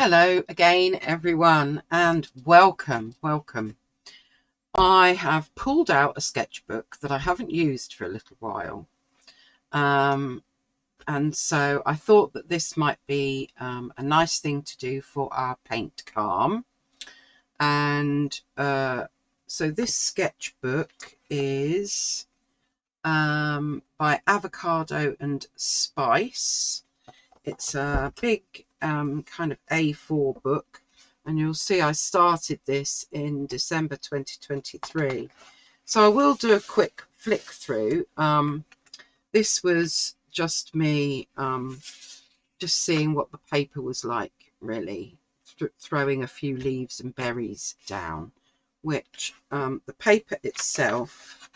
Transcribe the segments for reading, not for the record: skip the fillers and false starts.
Hello again, everyone, and welcome. I have pulled out a sketchbook that I haven't used for a little while. Um, and so I thought that this might be a nice thing to do for our paint calm. And so this sketchbook is by Avocado and Spice. It's a big kind of A4 book, and you'll see I started this in December 2023. So I will do a quick flick through. This was just me just seeing what the paper was like, really, throwing a few leaves and berries down, which the paper itself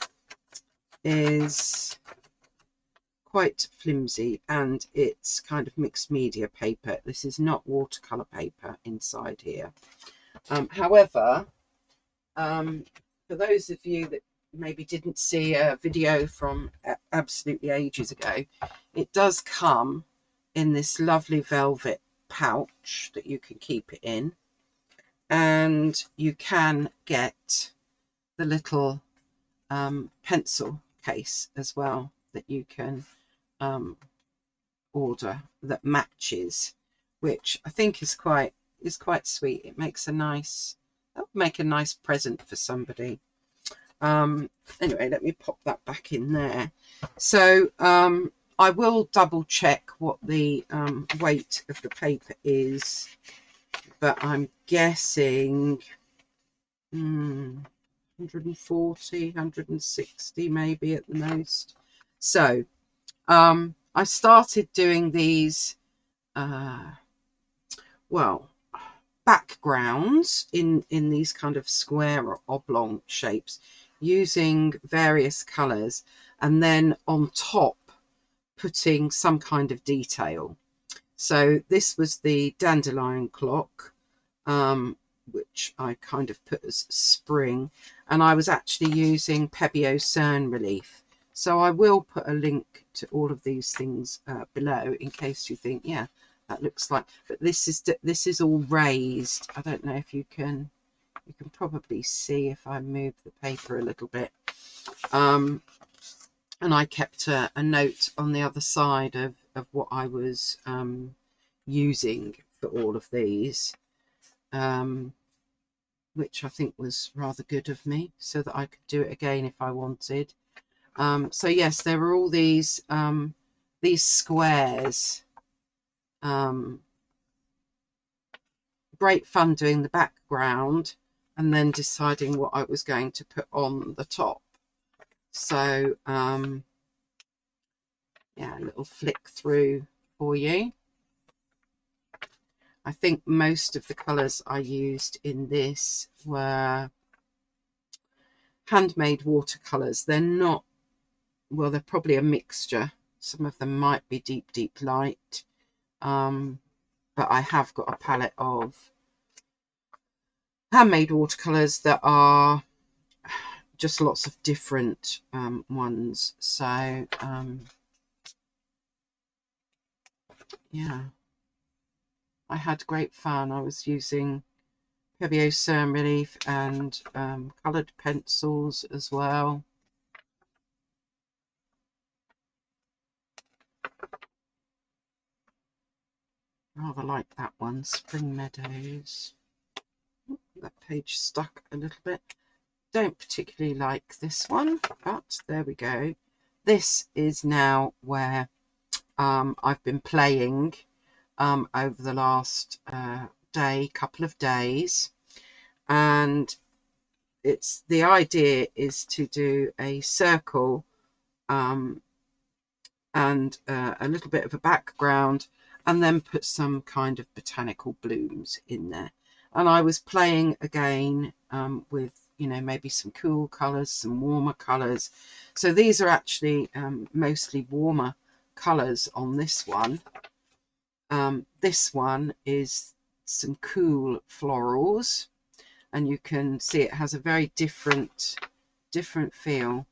is quite flimsy, and it's kind of mixed media paper. This is not watercolor paper inside here. However, for those of you that maybe didn't see a video from absolutely ages ago, it does come in this lovely velvet pouch that you can keep it in, and you can get the little pencil case as well that you can order that matches, which I think is quite sweet. It makes a nice, that would make a nice present for somebody. Anyway, let me pop that back in there. So I will double check what the weight of the paper is, but I'm guessing 140, 160 maybe at the most. So I started doing these well, backgrounds in these kind of square or oblong shapes using various colors, and then on top putting some kind of detail. So this was the dandelion clock, which I kind of put as spring, and I was actually using Pebeo Cern relief. So I will put a link to all of these things below in case you think, yeah, that looks like, but this is all raised. I don't know if you can probably see if I move the paper a little bit. And I kept a note on the other side of what I was using for all of these, which I think was rather good of me, so that I could do it again if I wanted. So yes, there were all these squares. Great fun doing the background and then deciding what I was going to put on the top. So yeah, a little flick through for you. I think most of the colours I used in this were handmade watercolours. They're not, well, they're probably a mixture. Some of them might be deep light, but I have got a palette of handmade watercolours that are just lots of different ones. So yeah, I had great fun. I was using Pebeo Cern relief and coloured pencils as well. Rather like that one, Spring Meadows. That page stuck a little bit. Don't particularly like this one, but there we go. This is now where I've been playing over the last couple of days, and the idea is to do a circle and a little bit of a background, and then put some kind of botanical blooms in there. And I was playing again with, you know, maybe some cool colours, some warmer colours. So these are actually mostly warmer colours on this one. This one is some cool florals, and you can see it has a very different feel.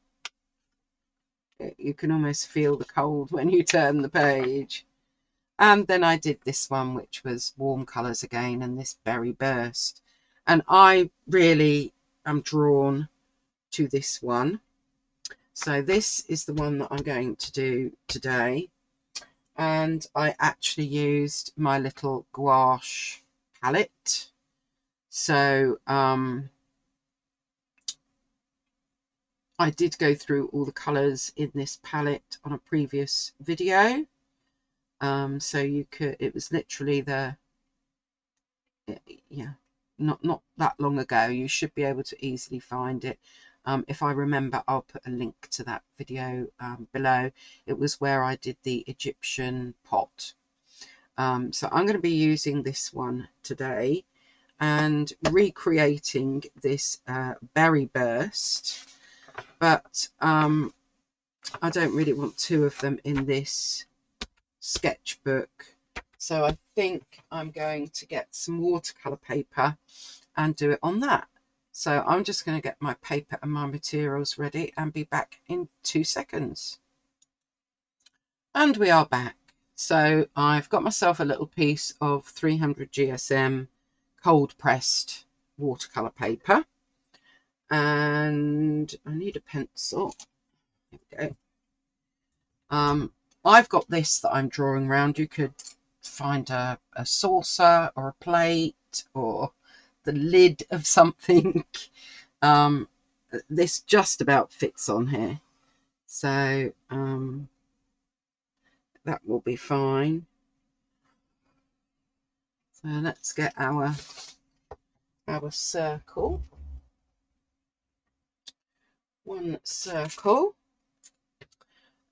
You can almost feel the cold when you turn the page. And then I did this one, which was warm colours again, and this berry burst. And I really am drawn to this one. So this is the one that I'm going to do today. And I actually used my little gouache palette. So I did go through all the colours in this palette on a previous video. So you could, it was literally the, yeah, not that long ago. You should be able to easily find it. If I remember, I'll put a link to that video below. It was where I did the Egyptian pot. So I'm going to be using this one today and recreating this berry burst, but I don't really want two of them in this sketchbook. So I think I'm going to get some watercolour paper and do it on that. So I'm just going to get my paper and my materials ready and be back in 2 seconds. And we are back. So I've got myself a little piece of 300 GSM cold pressed watercolour paper, and I need a pencil. There we go. I've got this that I'm drawing around. You could find a saucer or a plate or the lid of something. This just about fits on here, so that will be fine. So let's get our circle. One circle,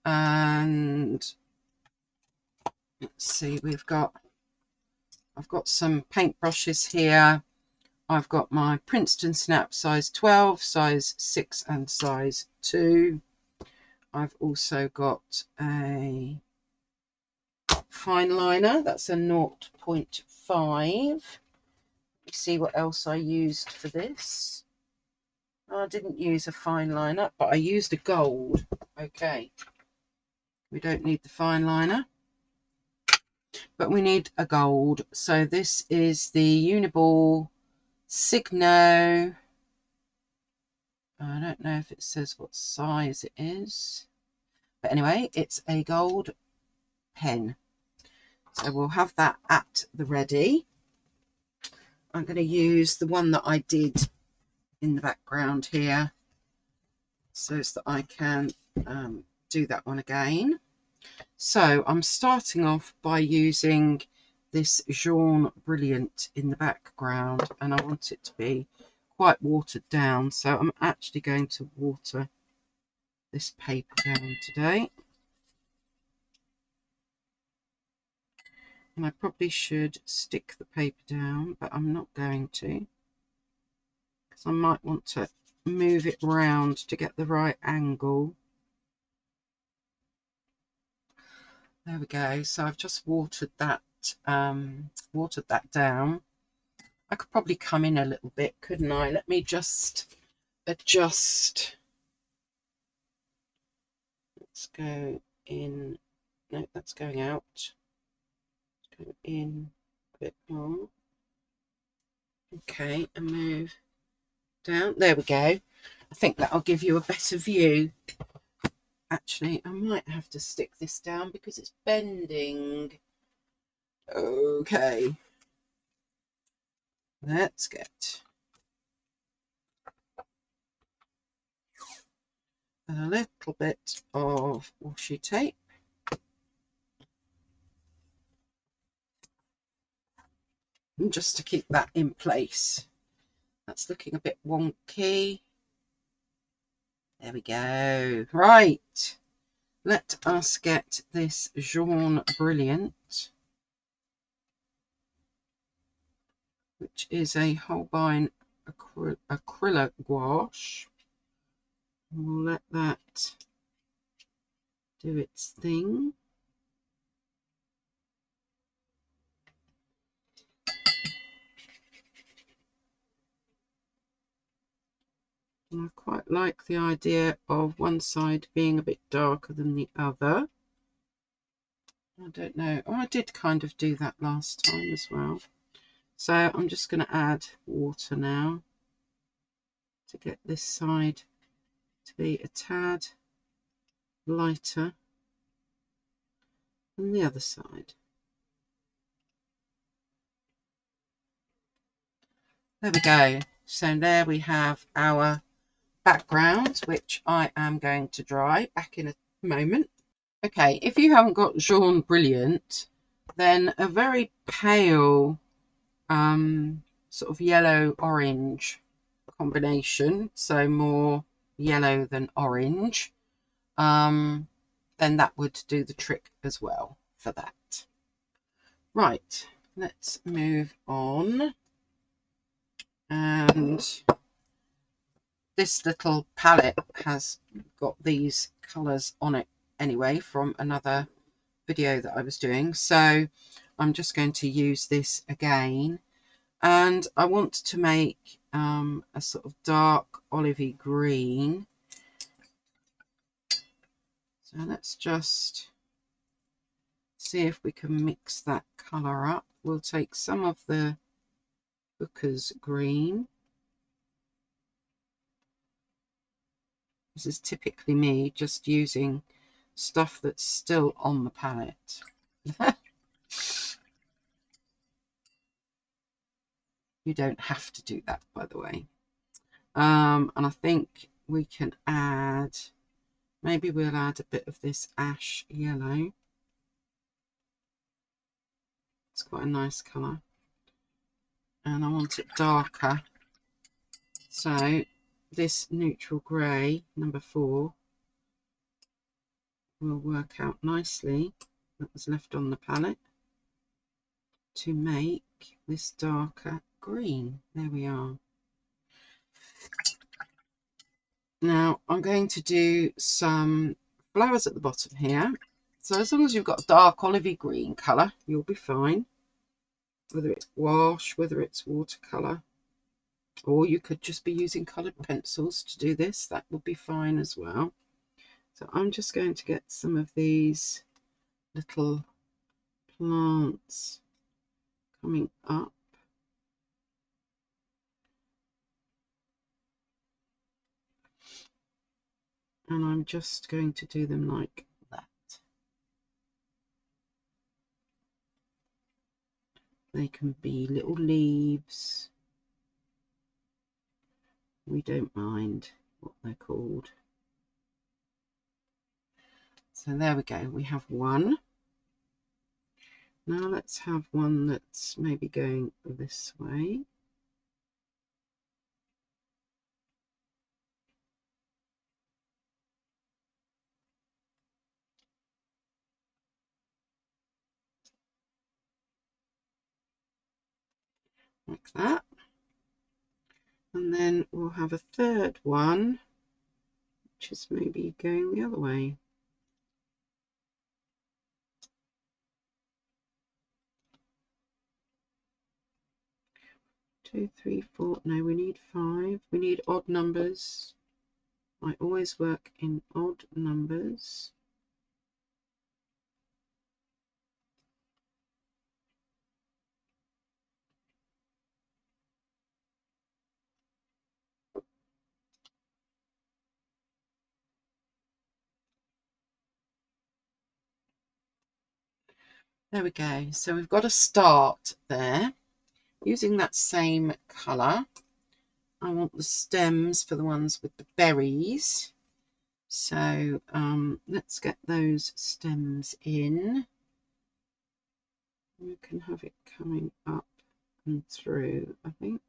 and let's see, I've got some paintbrushes here. I've got my Princeton Snap size 12, size 6 and size 2. I've also got a fine liner, that's a 0.5. Let's see what else I used for this. I didn't use a fine liner, but I used a gold. Okay, we don't need the fine liner, but we need a gold. So this is the Uniball Signo. I don't know if it says what size it is, but anyway, it's a gold pen. So we'll have that at the ready. I'm going to use the one that I did in the background here, so that I can do that one again. So I'm starting off by using this Jaune Brilliant in the background, and I want it to be quite watered down, so I'm actually going to water this paper down today. And I probably should stick the paper down, but I'm not going to, because I might want to move it round to get the right angle. There we go. So I've just watered that down. I could probably come in a little bit, couldn't I? Let me just adjust. Let's go in. No, that's going out. Let's go in a bit more. Okay, and move down. There we go. I think that'll give you a better view. Actually, I might have to stick this down because it's bending. Okay. Let's get a little bit of washi tape. And just to keep that in place. That's looking a bit wonky. There we go. Right. Let us get this Jaune Brilliant, which is a Holbein acrylic gouache. We'll let that do its thing. And I quite like the idea of one side being a bit darker than the other. I don't know. Oh, I did kind of do that last time as well. So I'm just going to add water now to get this side to be a tad lighter than the other side. There we go. So there we have our background, which I am going to dry back in a moment. Okay, if you haven't got Jaune Brilliant, then a very pale sort of yellow-orange combination, so more yellow than orange, then that would do the trick as well for that. Right, let's move on. And this little palette has got these colours on it anyway from another video that I was doing, so I'm just going to use this again, and I want to make a sort of dark olivey green. So let's just see if we can mix that colour up. We'll take some of the Booker's green. This is typically me just using stuff that's still on the palette. You don't have to do that, by the way. And I think we can add, maybe we'll add a bit of this ash yellow. It's quite a nice colour. And I want it darker. So this neutral grey, number 4, will work out nicely. That was left on the palette to make this darker green. There we are. Now I'm going to do some flowers at the bottom here. So as long as you've got a dark olivey green colour, you'll be fine. Whether it's gouache, whether it's watercolour, or you could just be using coloured pencils to do this, that would be fine as well. So I'm just going to get some of these little plants coming up. And I'm just going to do them like that. They can be little leaves. We don't mind what they're called. So there we go, we have one. Now let's have one that's maybe going this way. Like that. And then we'll have a third one, which is maybe going the other way. Two, three, four. No, we need 5. We need odd numbers. I always work in odd numbers. There we go. So we've got a start there. Using that same colour, I want the stems for the ones with the berries. So let's get those stems in. We can have it coming up and through, I think.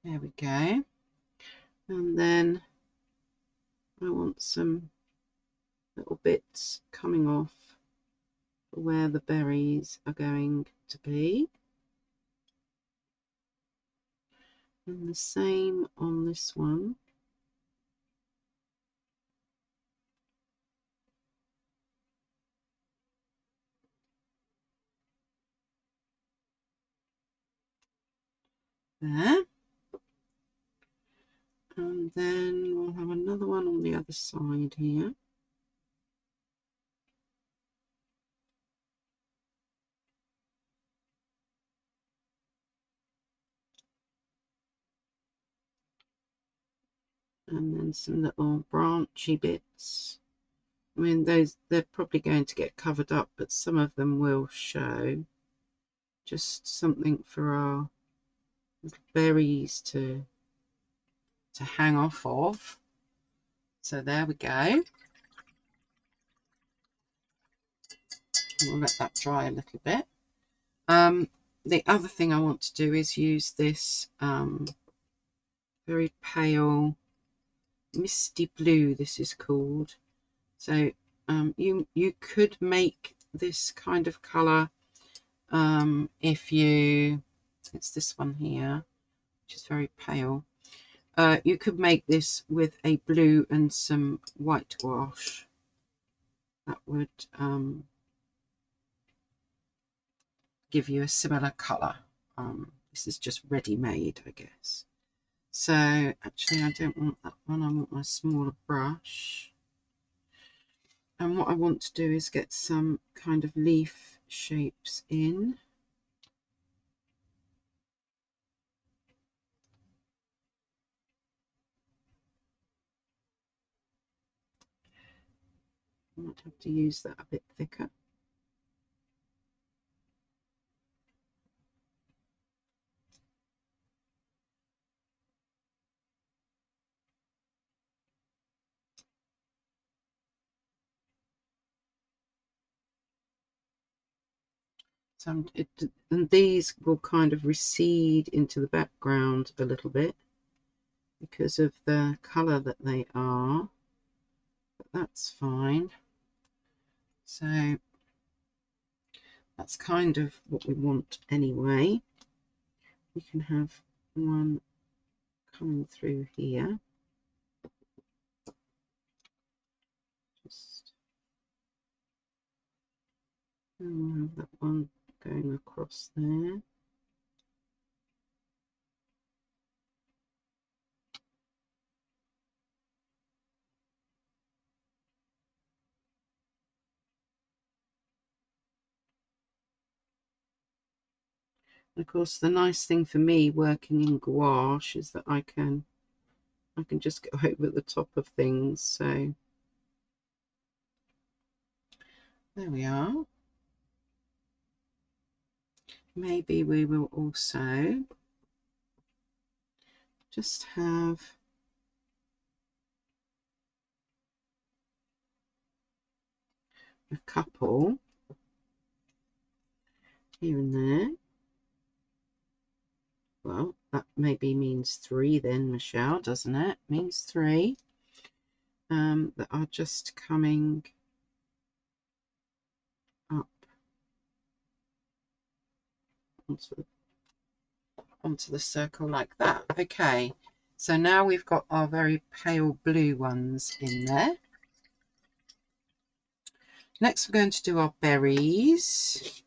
There we go. And then I want some little bits coming off where the berries are going to be. And the same on this one. There. And then we'll have another one on the other side here. And then some little branchy bits. I mean, they're probably going to get covered up, but some of them will show. Just something for our little berries to hang off of. So there we go. We'll let that dry a little bit. The other thing I want to do is use this very pale misty blue, this is called. So you could make this kind of colour if you, it's this one here, which is very pale. You could make this with a blue and some white gouache. That would give you a similar colour. This is just ready-made, I guess. So actually I don't want that one, I want my smaller brush. And what I want to do is get some kind of leaf shapes in. I might have to use that a bit thicker. So and these will kind of recede into the background a little bit because of the colour that they are, but that's fine. So that's kind of what we want anyway. We can have one coming through here. And we'll have that one going across there. And of course, the nice thing for me working in gouache is that I can just go over the top of things. So there we are. Maybe we will also just have a couple here and there. Well, that maybe means 3 then, Michelle, doesn't it? Means 3 that are just coming up onto the circle like that. Okay, so now we've got our very pale blue ones in there. Next we're going to do our berries.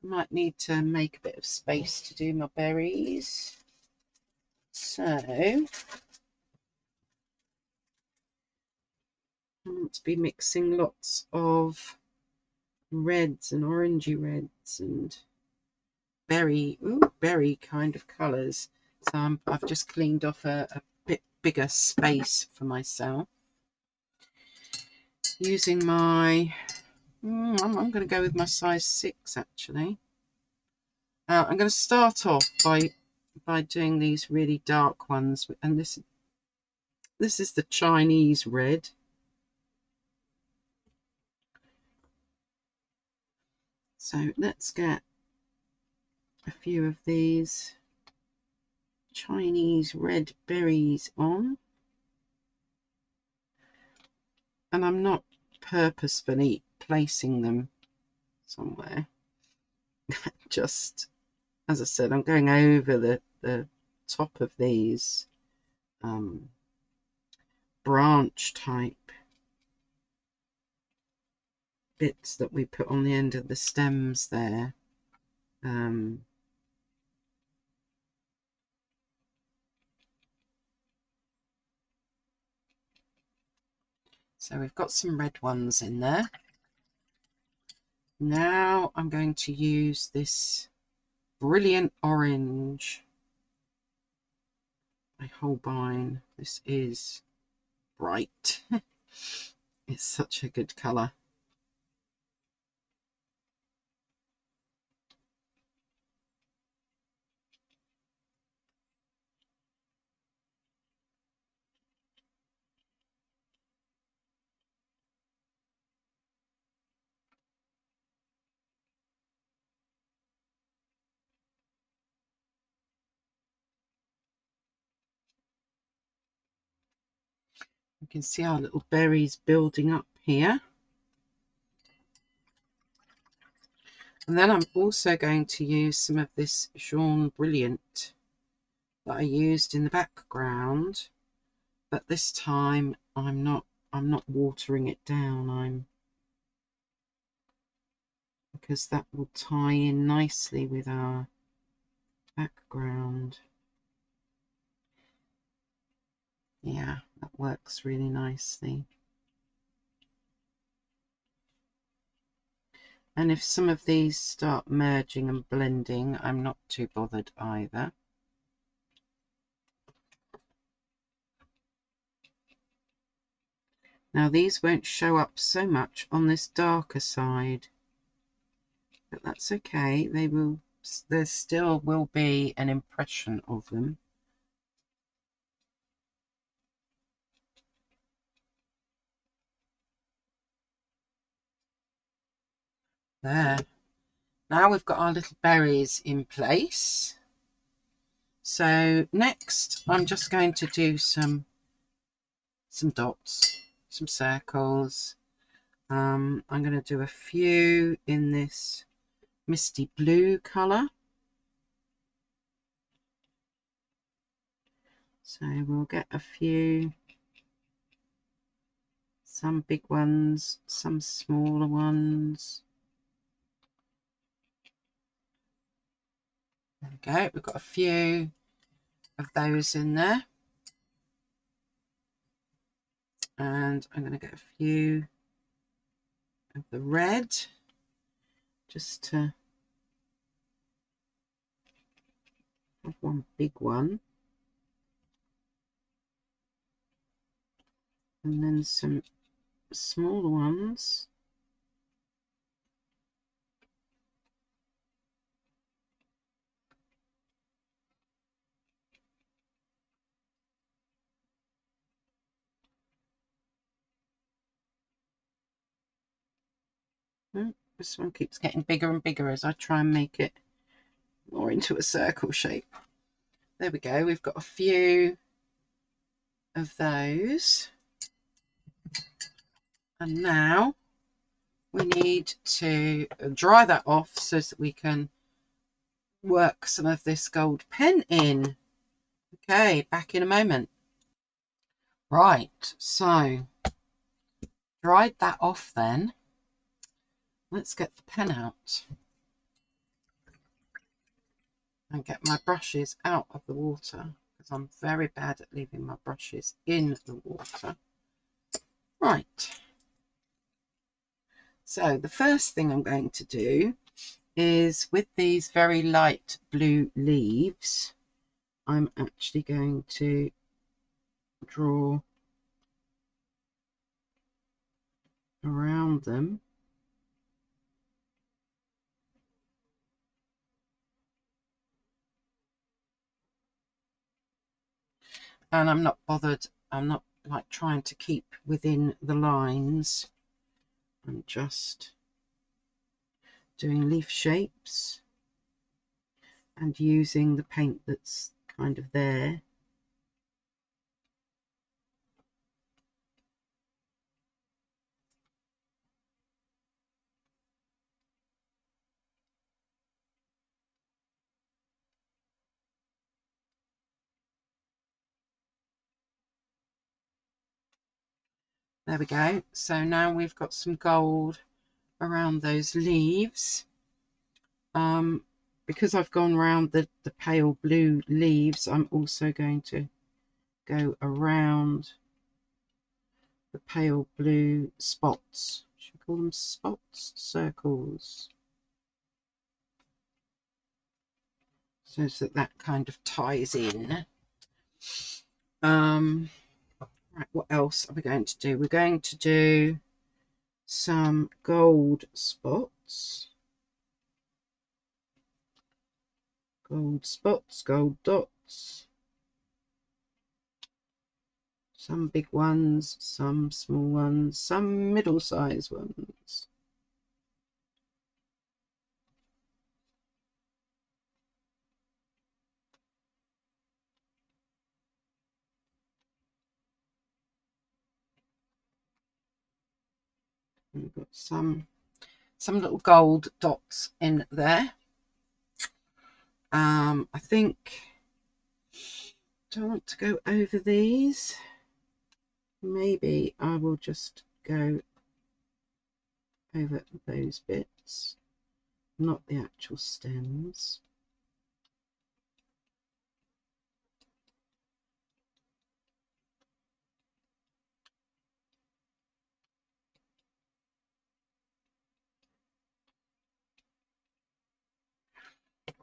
I might need to make a bit of space to do my berries. So I want to be mixing lots of reds and orangey reds and berry kind of colours. So I've just cleaned off a bit bigger space for myself. Using my, I'm going to go with my size 6 actually. I'm going to start off by doing these really dark ones, and this is the Chinese red. So let's get a few of these Chinese red berries on. And I'm not purposefully placing them somewhere. Just, as I said, I'm going over the top of these branch type bits that we put on the end of the stems there. So we've got some red ones in there. Now I'm going to use this brilliant orange by Holbein. This is bright. It's such a good colour. You can see our little berries building up here. And then I'm also going to use some of this Jaune Brilliant that I used in the background, but this time I'm not watering it down. Because that will tie in nicely with our background. Yeah, that works really nicely. And if some of these start merging and blending, I'm not too bothered either. Now these won't show up so much on this darker side, but that's okay. There still will be an impression of them. There. Now we've got our little berries in place. So next I'm just going to do some dots, some circles. I'm going to do a few in this misty blue colour. So we'll get a few, some big ones, some smaller ones. There we go, we've got a few of those in there. And I'm going to get a few of the red, just to have one big one. And then some smaller ones. This one keeps getting bigger and bigger as I try and make it more into a circle shape. There we go, we've got a few of those. And now we need to dry that off so that we can work some of this gold pen in. Okay, back in a moment. Right, so dried that off then. Let's get the pen out and get my brushes out of the water, because I'm very bad at leaving my brushes in the water. Right, so the first thing I'm going to do is, with these very light blue leaves, I'm actually going to draw around them. And I'm not bothered, I'm not like trying to keep within the lines. I'm just doing leaf shapes and using the paint that's kind of there. There we go. So now we've got some gold around those leaves. Because I've gone around the pale blue leaves, I'm also going to go around the pale blue spots. Should we call them spots? Circles. So that kind of ties in. Right, what else are we going to do? We're going to do some gold spots. Gold spots, gold dots. Some big ones, some small ones, some middle-sized ones. We've got some little gold dots in there. I think, do I want to go over these? Maybe I will just go over those bits, not the actual stems.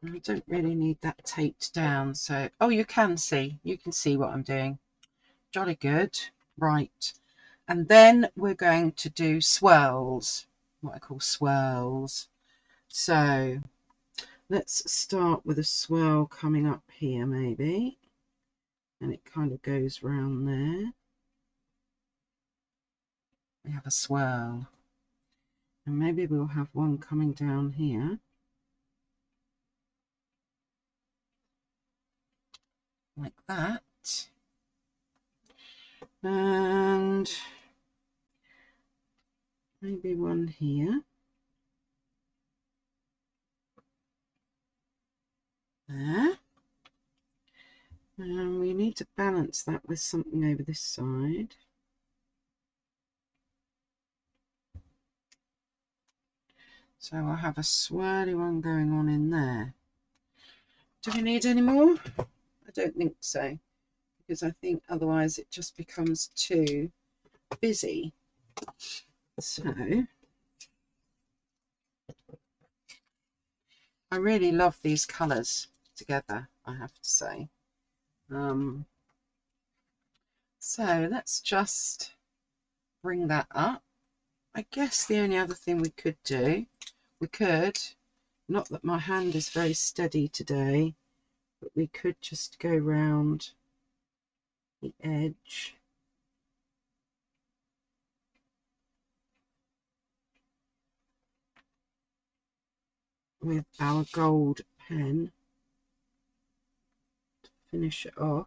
I don't really need that taped down, so oh, you can see what I'm doing. Jolly good. Right, and then we're going to do swirls, what I call swirls. So let's start with a swirl coming up here, maybe, and it kind of goes round there. We have a swirl, and maybe we'll have one coming down here, like that, and maybe one here, there, and we need to balance that with something over this side. So I'll have a swirly one going on in there. Do we need any more? I don't think so, because I think otherwise it just becomes too busy. So I really love these colours together, I have to say. So let's just bring that up. I guess the only other thing we could do, not that my hand is very steady today, but we could just go round the edge with our gold pen to finish it off.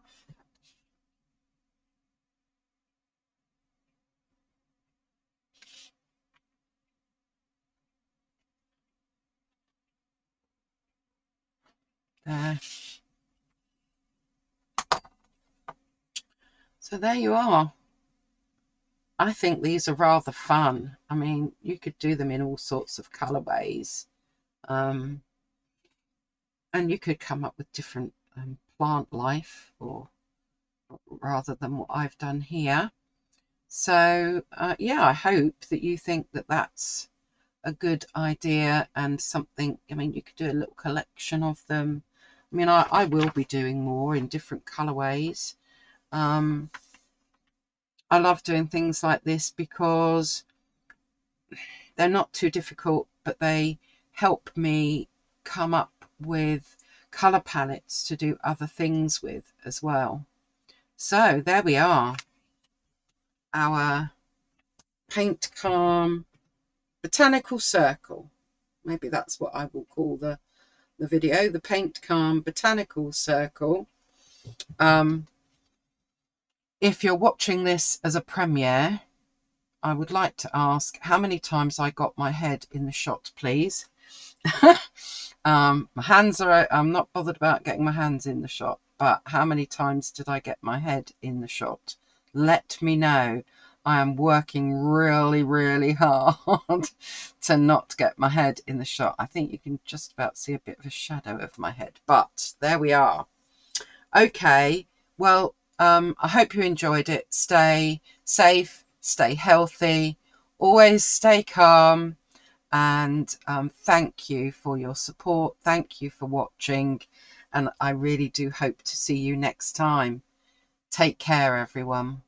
There. So there you are. I think these are rather fun. I mean, you could do them in all sorts of colorways. And you could come up with different plant life, or rather than what I've done here. So yeah, I hope that you think that that's a good idea and something. I mean, you could do a little collection of them. I mean, I will be doing more in different colorways. I love doing things like this because they're not too difficult, but they help me come up with color palettes to do other things with as well. So there we are, our Paint Calm Botanical Circle. Maybe that's what I will call the video, the Paint Calm Botanical Circle. If you're watching this as a premiere, I would like to ask how many times I got my head in the shot, please. My hands are, I'm not bothered about getting my hands in the shot, but how many times did I get my head in the shot? Let me know. I am working really, really hard to not get my head in the shot. I think you can just about see a bit of a shadow of my head, but there we are. Okay, well, I hope you enjoyed it. Stay safe, stay healthy, always stay calm, and thank you for your support. Thank you for watching, and I really do hope to see you next time. Take care, everyone.